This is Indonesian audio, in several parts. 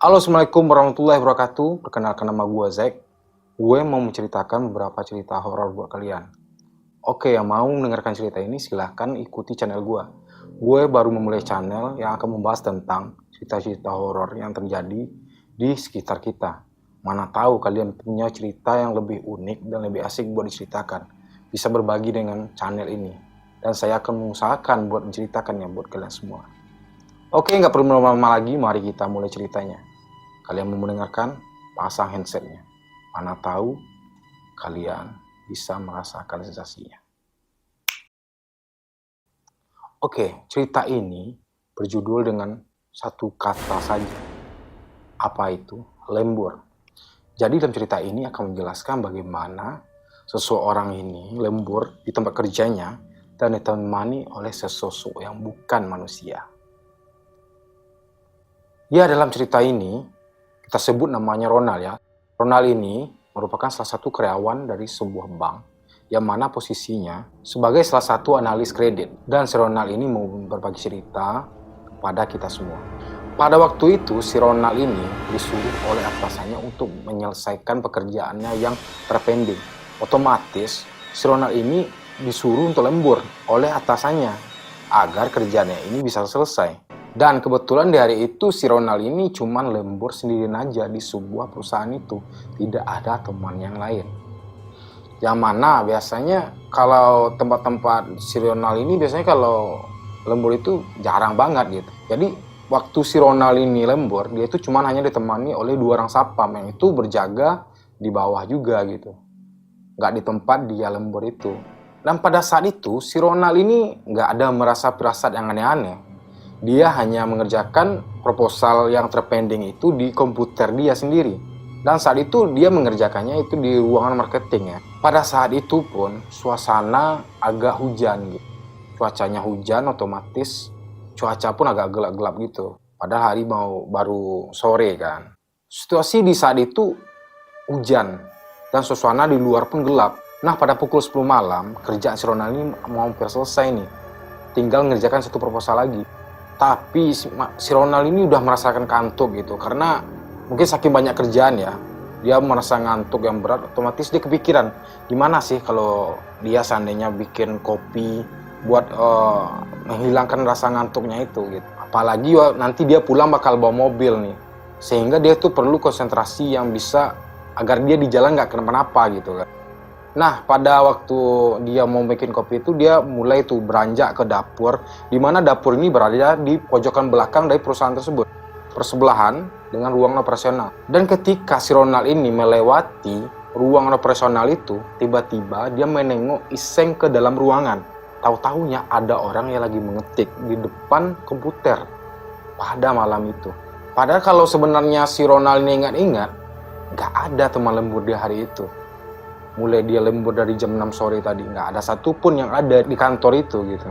Halo, Assalamualaikum warahmatullahi wabarakatuh. Perkenalkan, nama gue Zack. Gue mau menceritakan beberapa cerita horor buat kalian. Oke, yang mau mendengarkan cerita ini silahkan ikuti channel gue. Gue baru memulai channel yang akan membahas tentang cerita-cerita horor yang terjadi di sekitar kita. Mana tahu kalian punya cerita yang lebih unik dan lebih asik buat diceritakan. Bisa berbagi dengan channel ini. Dan saya akan mengusahakan buat menceritakannya buat kalian semua. Oke, nggak perlu lama-lama lagi, mari kita mulai ceritanya. Kalian mau mendengarkan, pasang headsetnya. Mana tahu kalian bisa merasakan sensasinya. Oke, cerita ini berjudul dengan satu kata saja. Apa itu? Lembur. Jadi dalam cerita ini akan menjelaskan bagaimana seseorang ini lembur di tempat kerjanya dan ditemani oleh sesosok yang bukan manusia. Ya, dalam cerita ini kita sebut namanya Ronald ya. Ronald ini merupakan salah satu karyawan dari sebuah bank yang mana posisinya sebagai salah satu analis kredit. Dan si Ronald ini mau berbagi cerita kepada kita semua. Pada waktu itu si Ronald ini disuruh oleh atasannya untuk menyelesaikan pekerjaannya yang terpending. Otomatis si Ronald ini disuruh untuk lembur oleh atasannya agar kerjanya ini bisa selesai. Dan kebetulan di hari itu si Ronald ini cuma lembur sendirian aja di sebuah perusahaan itu. Tidak ada teman yang lain. Yang mana biasanya kalau tempat-tempat si Ronald ini biasanya kalau lembur itu jarang banget gitu. Jadi waktu si Ronald ini lembur, dia itu cuma hanya ditemani oleh 2 orang satpam yang itu berjaga di bawah juga gitu. Nggak di tempat dia lembur itu. Dan pada saat itu si Ronald ini nggak ada merasa firasat yang aneh-aneh. Dia hanya mengerjakan proposal yang terpending itu di komputer dia sendiri. Dan saat itu dia mengerjakannya itu di ruangan marketing ya. Pada saat itu pun suasana agak hujan gitu. Cuacanya hujan, otomatis cuaca pun agak gelap-gelap gitu. Padahal hari baru sore kan. Situasi di saat itu hujan dan suasana di luar pun gelap. Nah, pada pukul 10 malam kerjaan si Ronald ini mau hampir selesai nih. Tinggal mengerjakan satu proposal lagi. Tapi si Ronald ini udah merasakan kantuk gitu. Karena mungkin saking banyak kerjaan ya. Dia merasa ngantuk yang berat. Otomatis dia kepikiran. Gimana sih kalau dia seandainya bikin kopi. Buat menghilangkan rasa ngantuknya itu gitu. Apalagi nanti dia pulang bakal bawa mobil nih. Sehingga dia tuh perlu konsentrasi yang bisa. Agar dia di jalan gak kenapa-napa gitu kan. Nah, pada waktu dia mau bikin kopi itu, dia mulai tuh beranjak ke dapur, di mana dapur ini berada di pojokan belakang dari perusahaan tersebut, bersebelahan dengan ruang operasional. Dan ketika si Ronald ini melewati ruang operasional itu, tiba-tiba dia menengok iseng ke dalam ruangan. Tahu-tahunya ada orang yang lagi mengetik di depan komputer pada malam itu. Padahal kalau sebenarnya si Ronald ini ingat-ingat, gak ada teman lembur di hari itu. Mulai dia lembur dari jam 6 sore tadi, nggak ada satupun yang ada di kantor itu gitu.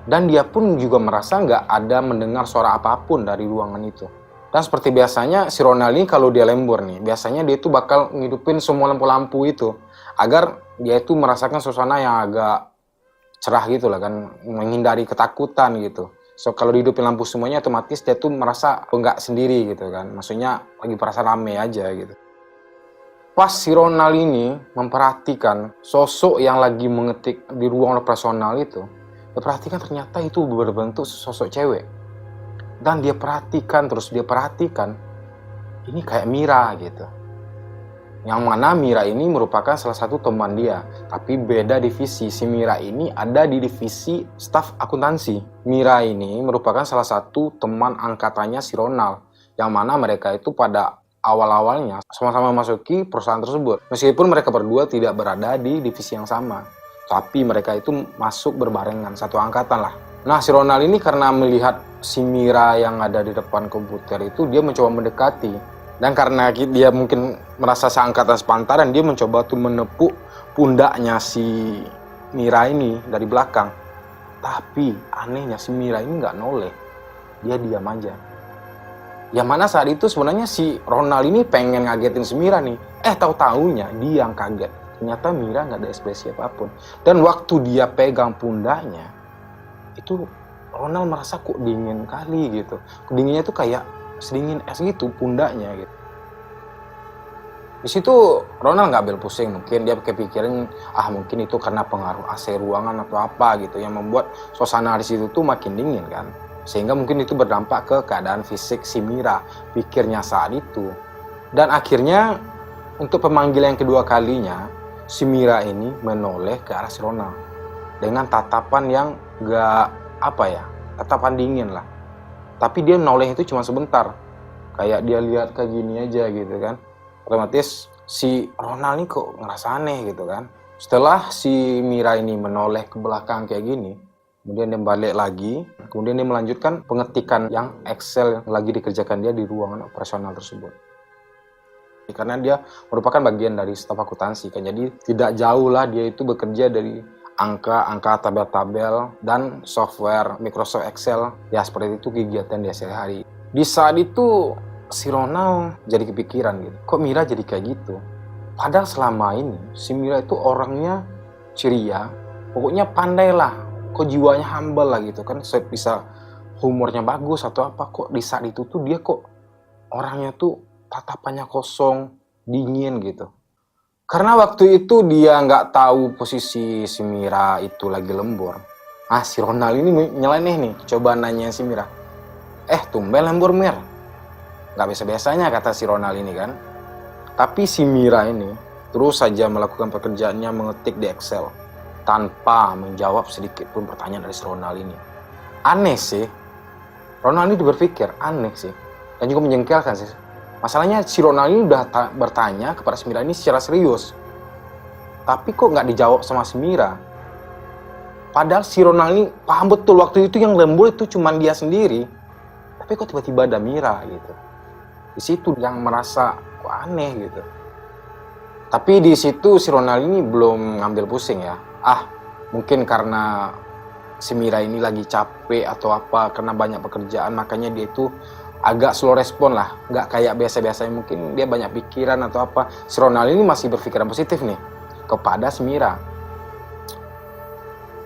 Dan dia pun juga merasa nggak ada mendengar suara apapun dari ruangan itu. Dan seperti biasanya si Ronald ini kalau dia lembur nih, biasanya dia itu bakal ngidupin semua lampu-lampu itu agar dia itu merasakan suasana yang agak cerah gitu lah kan, menghindari ketakutan gitu. So kalau dihidupin lampu semuanya otomatis dia tuh merasa nggak sendiri gitu kan, maksudnya lagi perasaan rame aja gitu. Pas si Ronald ini memperhatikan sosok yang lagi mengetik di ruang operasional itu, dia perhatikan ternyata itu berbentuk sosok cewek. Dan dia perhatikan, ini kayak Mira gitu. Yang mana Mira ini merupakan salah satu teman dia, tapi beda divisi. Si Mira ini ada di divisi staf akuntansi. Mira ini merupakan salah satu teman angkatannya si Ronald, yang mana mereka itu pada awal-awalnya sama-sama masuki perusahaan tersebut. Meskipun mereka berdua tidak berada di divisi yang sama, tapi mereka itu masuk berbarengan, satu angkatan lah. Nah, si Ronald ini karena melihat si Mira yang ada di depan komputer itu, dia mencoba mendekati. Dan karena dia mungkin merasa seangkatan sepantaran, dia mencoba tuh menepuk pundaknya si Mira ini dari belakang. Tapi anehnya si Mira ini nggak noleh, dia diam aja. Yang mana saat itu sebenarnya si Ronald ini pengen ngagetin si Mira nih. Tahu-taunya dia yang kaget. Ternyata Mira nggak ada ekspresi apapun. Dan waktu dia pegang pundaknya, itu Ronald merasa kok dingin kali gitu. Dinginnya tuh kayak sedingin es gitu pundaknya gitu. Di situ Ronald nggak ambil pusing, mungkin dia kepikiran mungkin itu karena pengaruh AC ruangan atau apa gitu yang membuat suasana di situ tuh makin dingin kan. Sehingga mungkin itu berdampak ke keadaan fisik si Mira, pikirnya saat itu. Dan akhirnya untuk pemanggilan yang kedua kalinya, si Mira ini menoleh ke arah si Ronald dengan tatapan yang tatapan dingin lah. Tapi dia noleh itu cuma sebentar, kayak dia lihat ke gini aja gitu kan. Otomatis si Ronald ini kok ngerasa aneh gitu kan. Setelah si Mira ini menoleh ke belakang kayak gini, kemudian dia balik lagi, kemudian dia melanjutkan pengetikan yang Excel yang lagi dikerjakan dia di ruangan operasional tersebut. Karena dia merupakan bagian dari staf akuntansi kan, jadi tidak jauh lah dia itu bekerja dari angka-angka, tabel-tabel, dan software Microsoft Excel. Ya seperti itu kegiatan dia sehari-hari. Di saat itu si Ronald jadi kepikiran gitu, kok Mira jadi kayak gitu? Padahal selama ini si Mira itu orangnya ceria, pokoknya pandai lah, kok jiwanya humble lah gitu kan, bisa humornya bagus atau apa, kok di saat itu tuh dia kok orangnya tuh tatapannya kosong, dingin gitu. Karena waktu itu dia nggak tahu posisi si Mira itu lagi lembur. Si Ronald ini nyeleneh nih, coba nanya si Mira, tumben lembur Mir? Nggak biasa-biasanya kata si Ronald ini kan. Tapi si Mira ini terus saja melakukan pekerjaannya mengetik di Excel tanpa menjawab sedikit pun pertanyaan dari si Ronald ini. Aneh sih. Ronald ini berpikir aneh sih. Dan juga menjengkelkan sih. Masalahnya si Ronald ini udah bertanya kepada si Mira ini secara serius. Tapi kok nggak dijawab sama si Mira. Padahal si Ronald ini paham betul waktu itu yang lembur itu cuma dia sendiri. Tapi kok tiba-tiba ada Mira gitu. Di situ yang merasa kok aneh gitu. Tapi di situ si Ronald ini belum ngambil pusing ya. Mungkin karena si Mira ini lagi capek atau apa, karena banyak pekerjaan, makanya dia itu agak slow respon lah. Nggak kayak biasa-biasanya, mungkin dia banyak pikiran atau apa. Si Ronald ini masih berpikiran positif nih kepada si Mira.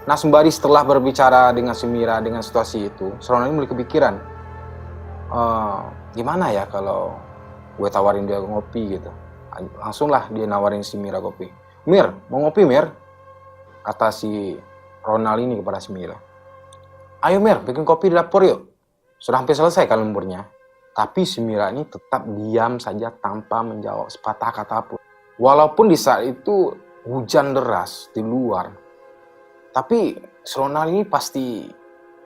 Nah sembari setelah berbicara dengan si Mira dengan situasi itu, si Ronald ini mulai kepikiran, gimana ya kalau gue tawarin dia ngopi gitu. Langsung lah dia nawarin si Mira kopi. Mir, mau ngopi Mir? Kata si Ronald ini kepada si Mira. Ayo Mir, bikin kopi di dapur yuk. Sudah hampir selesai kan lemburnya. Tapi si Mira ini tetap diam saja tanpa menjawab sepatah kata pun. Walaupun di saat itu hujan deras di luar. Tapi si Ronald ini pasti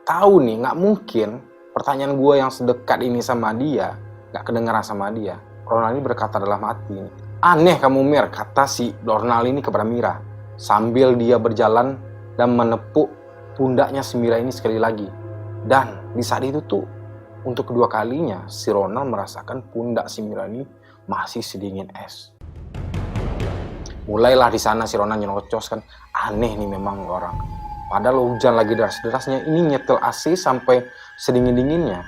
tahu nih, nggak mungkin pertanyaan gue yang sedekat ini sama dia nggak kedengaran sama dia. Ronald ini berkata dalam hati, aneh kamu Mir, kata si Ronald ini kepada Mira. Sambil dia berjalan dan menepuk pundaknya si Mira ini sekali lagi. Dan di saat itu tuh, untuk kedua kalinya, si Ronald merasakan pundak si Mira ini masih sedingin es. Mulailah di sana si Ronald nyerocos kan, aneh nih memang orang. Padahal hujan lagi deras-derasnya, ini nyetel AC sampai sedingin-dinginnya.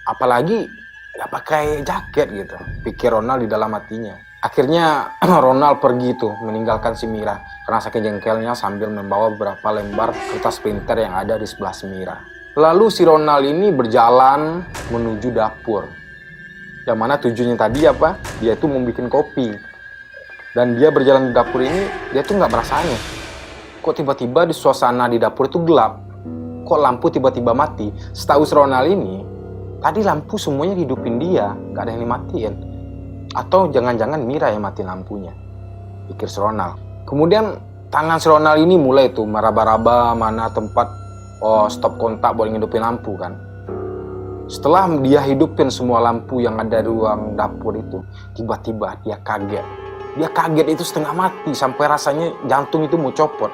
Apalagi nggak pakai jaket gitu, pikir Ronald di dalam hatinya. Akhirnya Ronald pergi tuh meninggalkan si Mira karena saking jengkelnya sambil membawa beberapa lembar kertas printer yang ada di sebelah si Mira. Lalu si Ronald ini berjalan menuju dapur. Yang mana tujuannya tadi apa? Dia tuh mau bikin kopi. Dan dia berjalan di dapur ini, dia tuh nggak merasa aneh. Kok tiba-tiba di suasana di dapur itu gelap? Kok lampu tiba-tiba mati? Setahu si Ronald ini, tadi lampu semuanya dihidupin dia, nggak ada yang dimatiin. Atau jangan-jangan Mira yang mati lampunya, pikir si Ronald. Kemudian tangan si Ronald ini mulai tuh meraba-raba mana tempat stop kontak buat ngidupin lampu kan. Setelah dia hidupin semua lampu yang ada di ruang dapur itu, tiba-tiba dia kaget. Dia kaget itu setengah mati sampai rasanya jantung itu mau copot.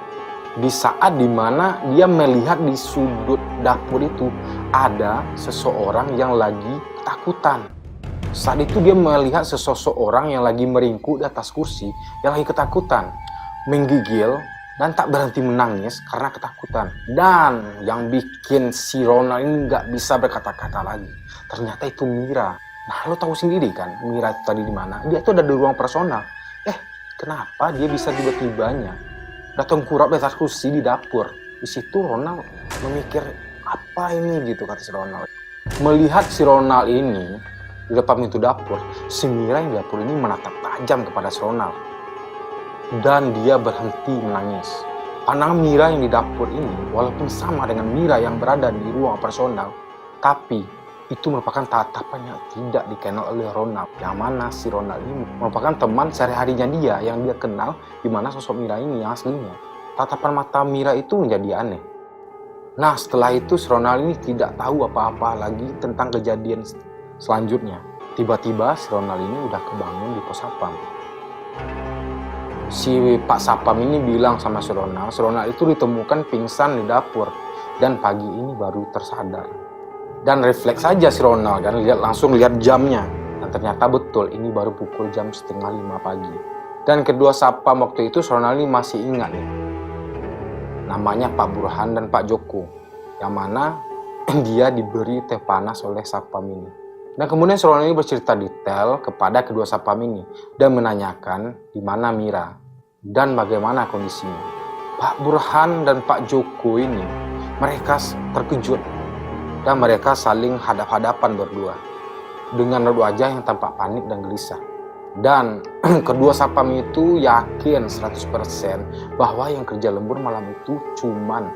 Di saat dimana dia melihat di sudut dapur itu ada seseorang yang lagi ketakutan. Saat itu dia melihat sesosok orang yang lagi meringkuk di atas kursi, yang lagi ketakutan, menggigil dan tak berhenti menangis karena ketakutan. Dan yang bikin si Ronald ini nggak bisa berkata-kata lagi, ternyata itu Mira. Nah lo tahu sendiri kan Mira itu tadi di mana? Dia tuh ada di ruang personal. Kenapa dia bisa tiba-tibanya datang kurap di atas kursi di dapur? Di situ Ronald memikir apa ini gitu, kata si Ronald. Melihat si Ronald ini di depan pintu dapur, si Mira yang di dapur ini menatap tajam kepada si Ronald. Dan dia berhenti menangis. Pandangan Mira yang di dapur ini, walaupun sama dengan Mira yang berada di ruang operasional, tapi itu merupakan tatapan yang tidak dikenal oleh Ronald. Yang mana si Ronald ini merupakan teman sehari-harinya dia yang dia kenal, di mana sosok Mira ini yang aslinya. Tatapan mata Mira itu menjadi aneh. Nah, setelah itu si Ronald ini tidak tahu apa-apa lagi tentang kejadian selanjutnya. Tiba-tiba si Ronald ini udah kebangun di pos sapam. Si Pak Sapam ini bilang sama si Ronald itu ditemukan pingsan di dapur dan pagi ini baru tersadar. Dan refleks saja si Ronald kan langsung lihat jamnya, dan ternyata betul ini baru pukul jam 4:30 pagi. Dan kedua Sapam waktu itu si Ronald ini masih ingat nih, namanya Pak Burhan dan Pak Joko, yang mana dia diberi teh panas oleh Sapam ini. Dan kemudian si Ronald ini bercerita detail kepada kedua Sapam ini dan menanyakan di mana Mira dan bagaimana kondisinya. Pak Burhan dan Pak Joko ini mereka terkejut dan mereka saling hadap-hadapan berdua dengan wajah yang tampak panik dan gelisah. Dan kedua Sapam itu yakin 100% bahwa yang kerja lembur malam itu cuman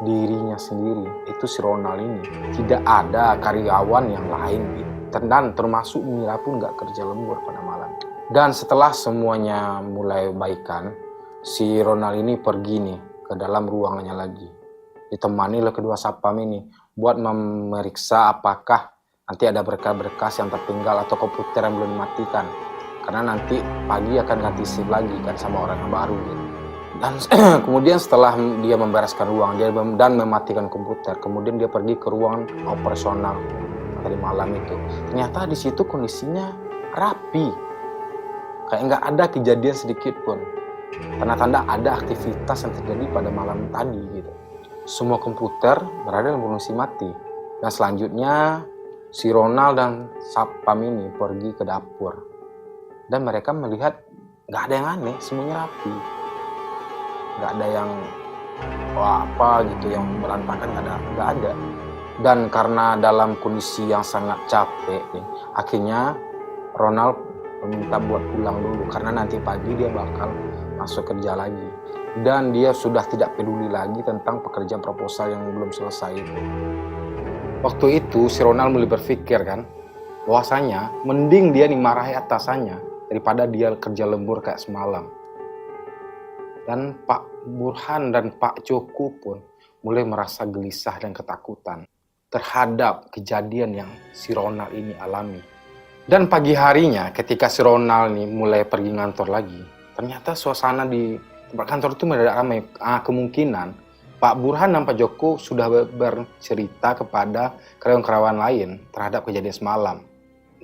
dirinya sendiri, itu si Ronald ini. Tidak ada karyawan yang lain gitu. Dan termasuk Mira pun gak kerja lembur pada malam. Dan setelah semuanya mulai baikan, si Ronald ini pergi nih ke dalam ruangannya lagi. Ditemani oleh kedua Sapam ini buat memeriksa apakah nanti ada berkas-berkas yang tertinggal atau komputer yang belum dimatikan. Karena nanti pagi akan ganti shift lagi kan sama orang yang baru gitu. Dan kemudian setelah dia membereskan ruang dia dan mematikan komputer, kemudian dia pergi ke ruang operasional tadi malam itu. Ternyata di situ kondisinya rapi, kayak nggak ada kejadian sedikit pun. Tanda-tanda ada aktivitas yang terjadi pada malam tadi gitu. Semua komputer berada dalam kondisi mati. Dan selanjutnya si Ronald dan Sapam ini pergi ke dapur. Dan mereka melihat nggak ada yang aneh, semuanya rapi. Nggak ada yang apa gitu yang berantakan, nggak ada. Dan karena dalam kondisi yang sangat capek, akhirnya Ronald meminta buat pulang dulu karena nanti pagi dia bakal masuk kerja lagi. Dan dia sudah tidak peduli lagi tentang pekerjaan proposal yang belum selesai itu. Waktu itu si Ronald mulai berpikir kan, bahwasanya mending dia dimarahi atasannya daripada dia kerja lembur kayak semalam. Dan Pak Burhan dan Pak Joko pun mulai merasa gelisah dan ketakutan terhadap kejadian yang si Ronald ini alami. Dan pagi harinya ketika si Ronald ini mulai pergi ngantor lagi, ternyata suasana di tempat kantor itu mendadak ramai. Kemungkinan Pak Burhan dan Pak Joko sudah bercerita kepada karyawan-karyawan lain terhadap kejadian semalam.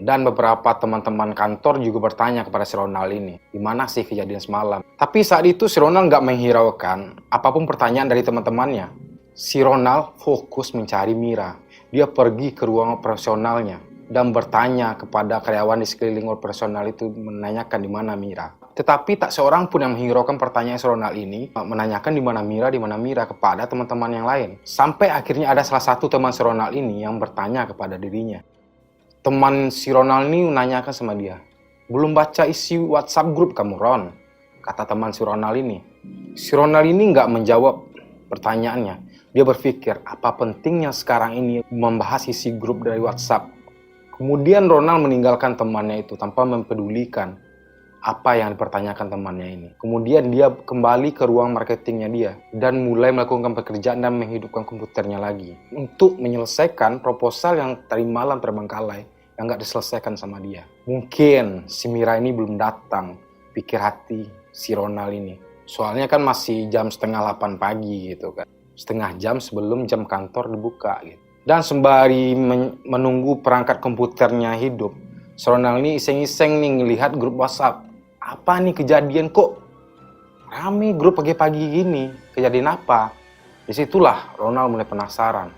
Dan beberapa teman-teman kantor juga bertanya kepada si Ronald ini, gimana sih kejadian semalam? Tapi saat itu si Ronald nggak menghiraukan apapun pertanyaan dari teman-temannya. Si Ronald fokus mencari Mira. Dia pergi ke ruang operasionalnya dan bertanya kepada karyawan di sekeliling operasional itu menanyakan di mana Mira. Tetapi tak seorang pun yang menghiraukan pertanyaan si Ronald ini, menanyakan di mana Mira kepada teman-teman yang lain. Sampai akhirnya ada salah satu teman si Ronald ini yang bertanya kepada dirinya. Teman si Ronald ini menanyakan sama dia, belum baca isi WhatsApp grup kamu Ron? Kata teman si Ronald ini. Si Ronald ini nggak menjawab pertanyaannya. Dia berpikir apa pentingnya sekarang ini membahas isi grup dari WhatsApp. Kemudian Ronald meninggalkan temannya itu tanpa mempedulikan apa yang dipertanyakan temannya ini. Kemudian dia kembali ke ruang marketingnya dia dan mulai melakukan pekerjaan dan menghidupkan komputernya lagi untuk menyelesaikan proposal yang tadi malam terbengkalai yang nggak diselesaikan sama dia. Mungkin si Mira ini belum datang, pikir hati si Ronald ini. Soalnya kan masih jam 7:30 pagi gitu kan. Setengah jam sebelum jam kantor dibuka gitu. Dan sembari menunggu perangkat komputernya hidup, si Ronald ini iseng-iseng nih ngelihat grup WhatsApp. Apa nih kejadian kok rame grup pagi-pagi gini? Kejadian apa? Disitulah Ronald mulai penasaran.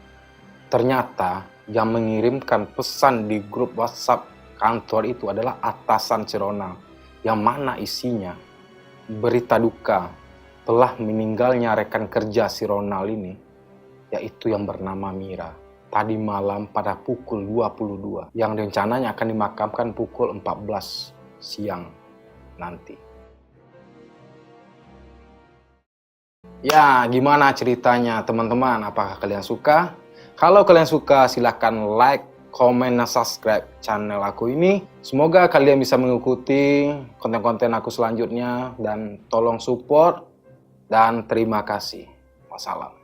Ternyata yang mengirimkan pesan di grup WhatsApp kantor itu adalah atasan si Ronald. Yang mana isinya berita duka telah meninggalnya rekan kerja si Ronald ini, yaitu yang bernama Mira. tadi malam pada pukul 22 yang rencananya akan dimakamkan pukul 14 siang nanti. Ya, gimana ceritanya teman-teman? Apakah kalian suka? Kalau kalian suka, silahkan like, komen, dan subscribe channel aku ini. Semoga kalian bisa mengikuti konten-konten aku selanjutnya dan tolong support dan terima kasih. Wassalam.